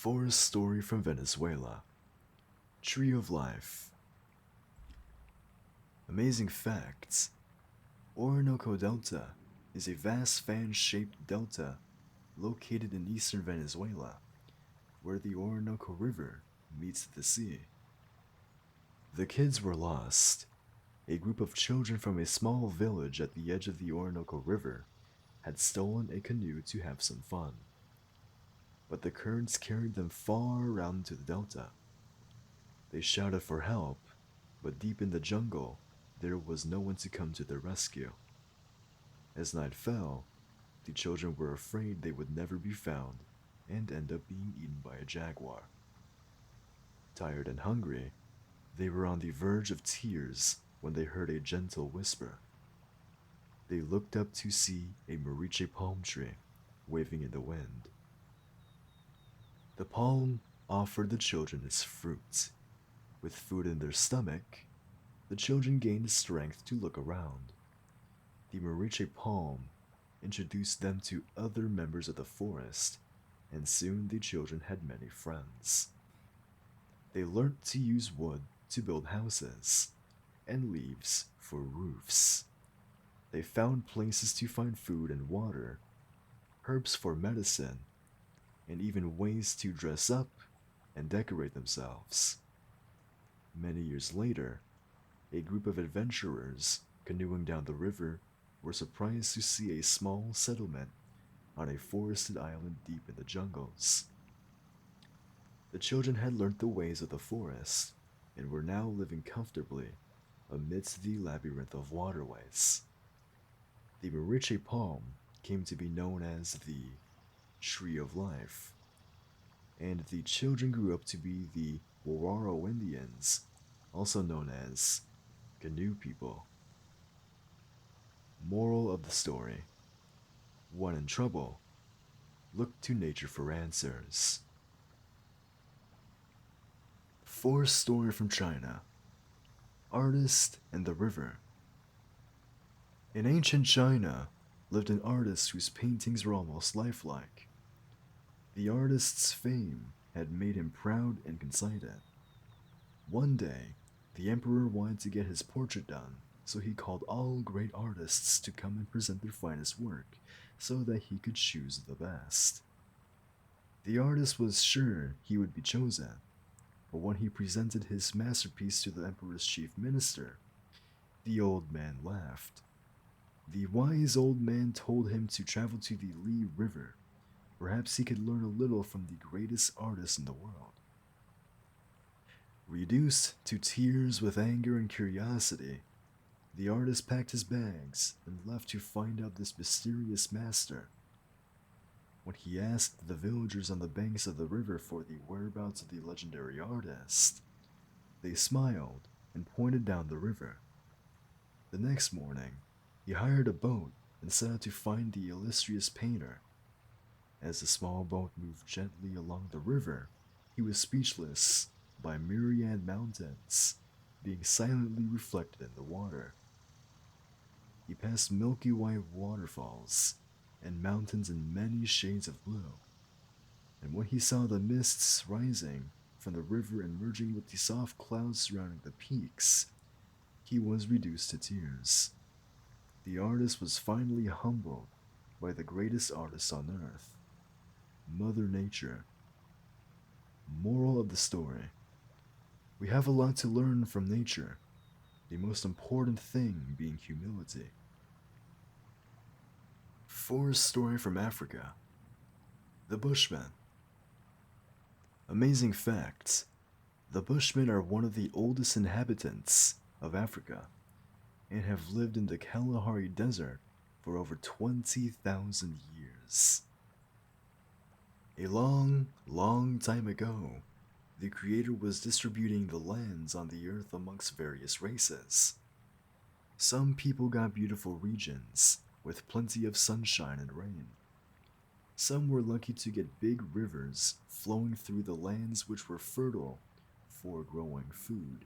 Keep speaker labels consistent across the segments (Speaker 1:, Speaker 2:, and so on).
Speaker 1: Forest story from Venezuela. Tree of Life. Amazing facts. Orinoco Delta is a vast fan-shaped delta located in eastern Venezuela, where the Orinoco River meets the sea. The kids were lost. A group of children from a small village at the edge of the Orinoco River had stolen a canoe to have some fun. But the currents carried them far around into the delta. They shouted for help, but deep in the jungle, there was no one to come to their rescue. As night fell, the children were afraid they would never be found and end up being eaten by a jaguar. Tired and hungry, they were on the verge of tears when they heard a gentle whisper. They looked up to see a moriche palm tree waving in the wind. The palm offered the children its fruit. With food in their stomach, the children gained strength to look around. The moriche palm introduced them to other members of the forest, and soon the children had many friends. They learned to use wood to build houses, and leaves for roofs. They found places to find food and water, herbs for medicine, and even ways to dress up and decorate themselves. Many years later, a group of adventurers canoeing down the river were surprised to see a small settlement on a forested island deep in the jungles. The children had learnt the ways of the forest and were now living comfortably amidst the labyrinth of waterways. The moriche palm came to be known as the Tree of Life, and the children grew up to be the Wararo Indians, also known as Canoe People. Moral of the story: when in trouble, look to nature for answers. Forest story from China. Artist and the River. In ancient China lived an artist whose paintings were almost lifelike. The artist's fame had made him proud and conceited. One day, the emperor wanted to get his portrait done, so he called all great artists to come and present their finest work so that he could choose the best. The artist was sure he would be chosen, but when he presented his masterpiece to the emperor's chief minister, the old man laughed. The wise old man told him to travel to the Li River. Perhaps he could learn a little from the greatest artist in the world. Reduced to tears with anger and curiosity, the artist packed his bags and left to find out this mysterious master. When he asked the villagers on the banks of the river for the whereabouts of the legendary artist, they smiled and pointed down the river. The next morning, he hired a boat and set out to find the illustrious painter. As the small boat moved gently along the river, he was speechless by myriad mountains being silently reflected in the water. He passed milky white waterfalls and mountains in many shades of blue, and when he saw the mists rising from the river and merging with the soft clouds surrounding the peaks, he was reduced to tears. The artist was finally humbled by the greatest artist on earth, Mother Nature. Moral of the story: we have a lot to learn from nature, the most important thing being humility. Forest story from Africa. The Bushmen. Amazing facts: the Bushmen are one of the oldest inhabitants of Africa and have lived in the Kalahari Desert for over 20,000 years. A long, long time ago, the Creator was distributing the lands on the earth amongst various races. Some people got beautiful regions with plenty of sunshine and rain. Some were lucky to get big rivers flowing through the lands which were fertile for growing food.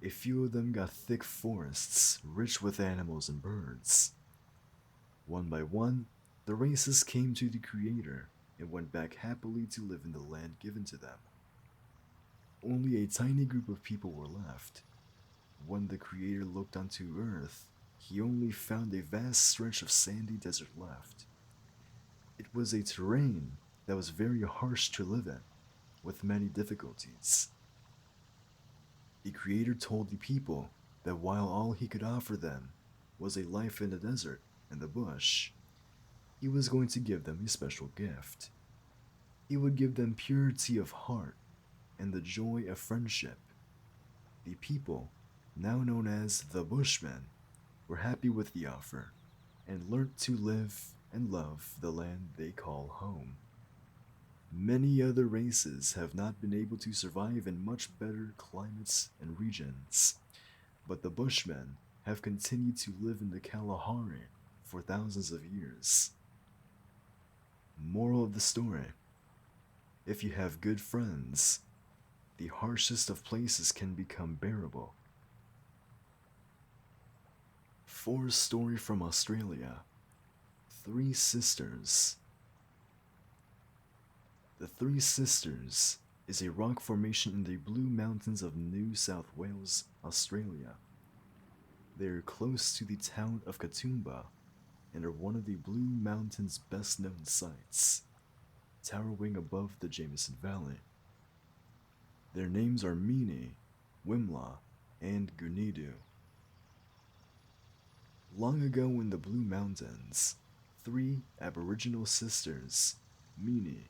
Speaker 1: A few of them got thick forests rich with animals and birds. One by one, the races came to the Creator and went back happily to live in the land given to them. Only a tiny group of people were left. When the Creator looked onto Earth, he only found a vast stretch of sandy desert left. It was a terrain that was very harsh to live in, with many difficulties. The Creator told the people that while all he could offer them was a life in the desert and the bush, he was going to give them a special gift. He would give them purity of heart and the joy of friendship. The people, now known as the Bushmen, were happy with the offer and learnt to live and love the land they call home. Many other races have not been able to survive in much better climates and regions, but the Bushmen have continued to live in the Kalahari for thousands of years. Moral of the story: if you have good friends, the harshest of places can become bearable. Forest story from Australia: Three Sisters. The Three Sisters is a rock formation in the Blue Mountains of New South Wales, Australia. They are close to the town of Katoomba and are one of the Blue Mountains' best known sites, towering above the Jameson Valley. Their names are Meanie, Wimla, and Gunidu. Long ago in the Blue Mountains, three Aboriginal sisters, Meanie,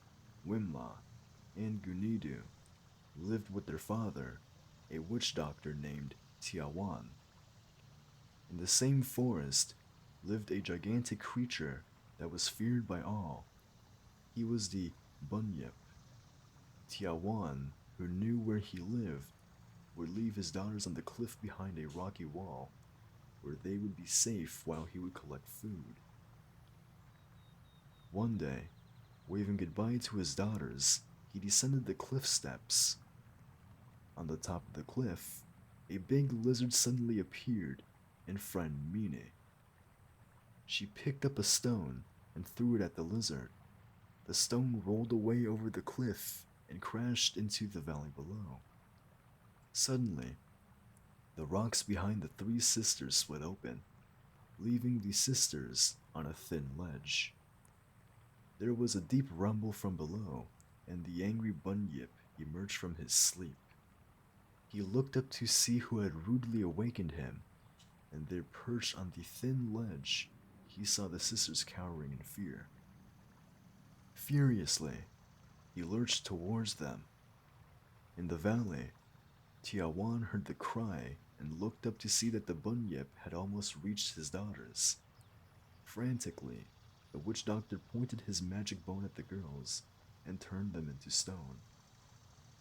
Speaker 1: Wimla, and Gunidu, lived with their father, a witch doctor named Tiawan. In the same forest lived a gigantic creature that was feared by all. He was the Bunyip. Tiawan, who knew where he lived, would leave his daughters on the cliff behind a rocky wall, where they would be safe while he would collect food. One day, waving goodbye to his daughters, he descended the cliff steps. On the top of the cliff, a big lizard suddenly appeared and frightened Meanie. She picked up a stone and threw it at the lizard. The stone rolled away over the cliff and crashed into the valley below. Suddenly, the rocks behind the three sisters split open, leaving the sisters on a thin ledge. There was a deep rumble from below, and the angry Bunyip emerged from his sleep. He looked up to see who had rudely awakened him, and there perched on the thin ledge, he saw the sisters cowering in fear. Furiously, he lurched towards them. In the valley, Tiawan heard the cry and looked up to see that the Bunyip had almost reached his daughters. Frantically, the witch doctor pointed his magic bone at the girls and turned them into stone.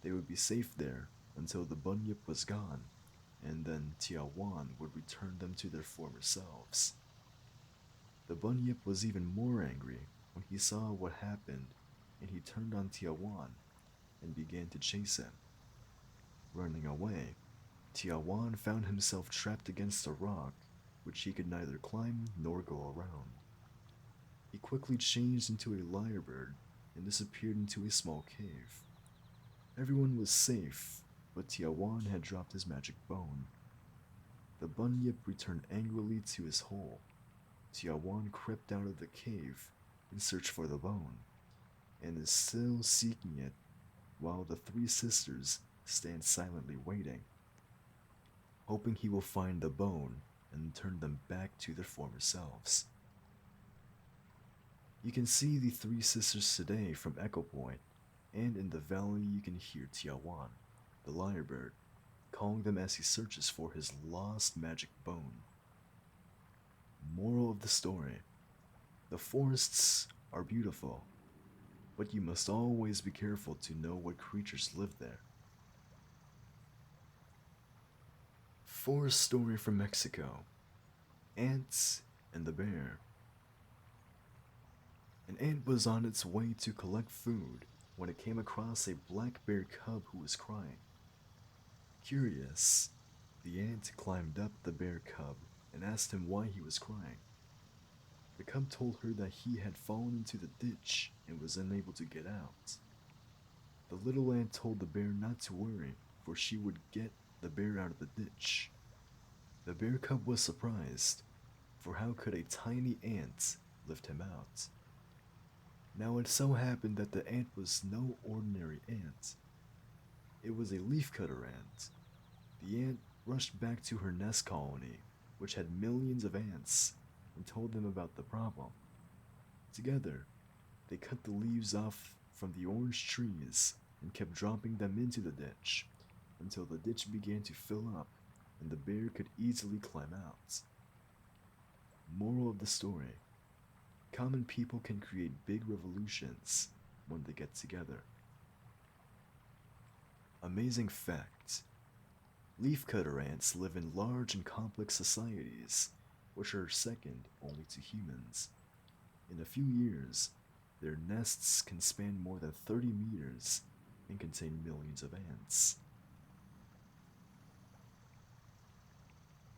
Speaker 1: They would be safe there until the Bunyip was gone, and then Tiawan would return them to their former selves. The Bunyip was even more angry when he saw what happened, and he turned on Tiawan and began to chase him. Running away, Tiawan found himself trapped against a rock, which he could neither climb nor go around. He quickly changed into a lyrebird and disappeared into a small cave. Everyone was safe, but Tiawan had dropped his magic bone. The Bunyip returned angrily to his hole. Tiawan crept out of the cave in search for the bone, and is still seeking it, while the three sisters stand silently waiting, hoping he will find the bone and turn them back to their former selves. You can see the three sisters today from Echo Point, and in the valley you can hear Tiawan, the lyrebird, calling them as he searches for his lost magic bone. Moral of the story: the forests are beautiful, but you must always be careful to know what creatures live there. Forest story from Mexico: Ants and the Bear. An ant was on its way to collect food when it came across a black bear cub who was crying. Curious, the ant climbed up the bear cub and asked him why he was crying. The cub told her that he had fallen into the ditch and was unable to get out. The little ant told the bear not to worry, for she would get the bear out of the ditch. The bear cub was surprised, for how could a tiny ant lift him out? Now it so happened that the ant was no ordinary ant. It was a leafcutter ant. The ant rushed back to her nest colony, which had millions of ants, and told them about the problem. Together, they cut the leaves off from the orange trees and kept dropping them into the ditch until the ditch began to fill up and the bear could easily climb out. Moral of the story: common people can create big revolutions when they get together. Amazing fact: leafcutter ants live in large and complex societies, which are second only to humans. In a few years, their nests can span more than 30 meters and contain millions of ants.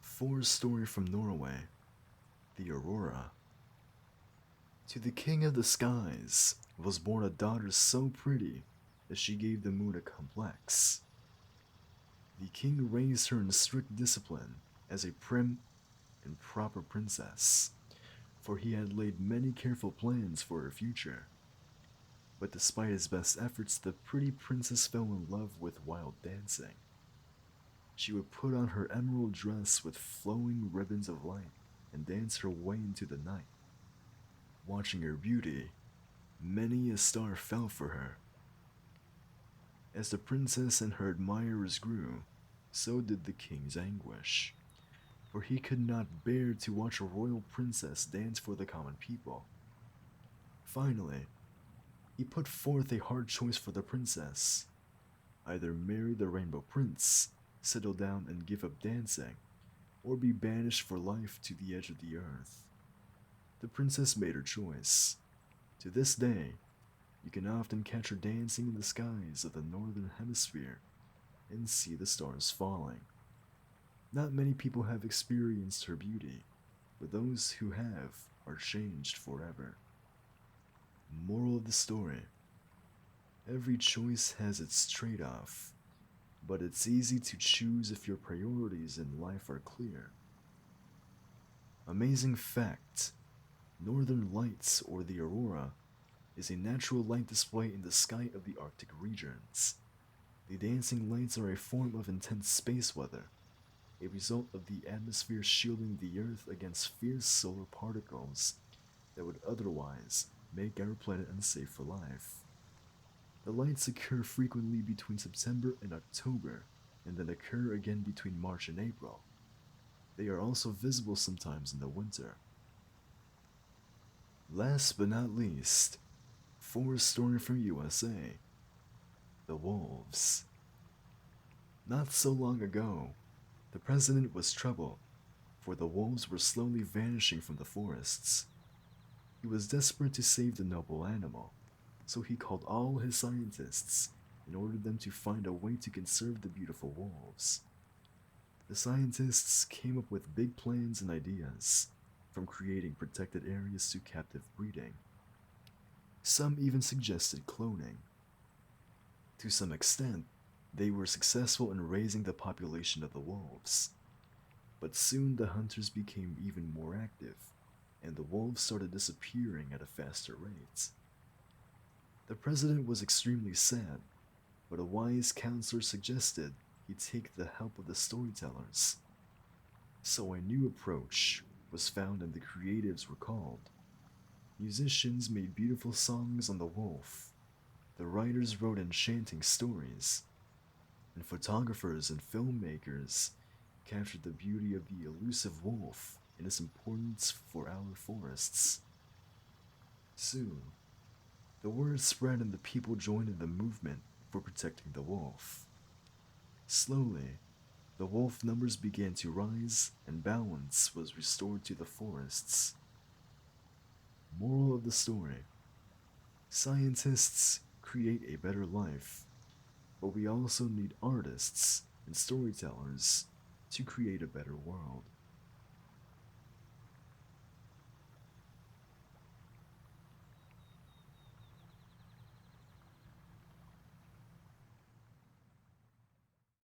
Speaker 1: Forest story from Norway: the Aurora. To the king of the skies was born a daughter so pretty that she gave the moon a complex. The king raised her in strict discipline as a prim and proper princess, for he had laid many careful plans for her future. But despite his best efforts, the pretty princess fell in love with wild dancing. She would put on her emerald dress with flowing ribbons of light and dance her way into the night. Watching her beauty, many a star fell for her. As the princess and her admirers grew, so did the king's anguish, for he could not bear to watch a royal princess dance for the common people. Finally, he put forth a hard choice for the princess: either marry the rainbow prince, settle down and give up dancing, or be banished for life to the edge of the earth. The princess made her choice. To this day, you can often catch her dancing in the skies of the northern hemisphere and see the stars falling. Not many people have experienced her beauty, but those who have are changed forever. Moral of the story: every choice has its trade off, but it's easy to choose if your priorities in life are clear. Amazing fact: Northern Lights, or the Aurora, is a natural light display in the sky of the Arctic regions. The dancing lights are a form of intense space weather, a result of the atmosphere shielding the Earth against fierce solar particles that would otherwise make our planet unsafe for life. The lights occur frequently between September and October, and then occur again between March and April. They are also visible sometimes in the winter. Last but not least, forest story from USA: the wolves. Not so long ago, the president was troubled, for the wolves were slowly vanishing from the forests. He was desperate to save the noble animal, so he called all his scientists and ordered them to find a way to conserve the beautiful wolves. The scientists came up with big plans and ideas, from creating protected areas to captive breeding. Some even suggested cloning. To some extent, they were successful in raising the population of the wolves. But soon the hunters became even more active, and the wolves started disappearing at a faster rate. The president was extremely sad, but a wise counselor suggested he take the help of the storytellers. So a new approach was found, and the creatives were called. Musicians made beautiful songs on the wolf, the writers wrote enchanting stories, and photographers and filmmakers captured the beauty of the elusive wolf and its importance for our forests. Soon, the word spread and the people joined in the movement for protecting the wolf. Slowly, the wolf numbers began to rise and balance was restored to the forests. Moral of the story: scientists create a better life, but we also need artists and storytellers to create a better world.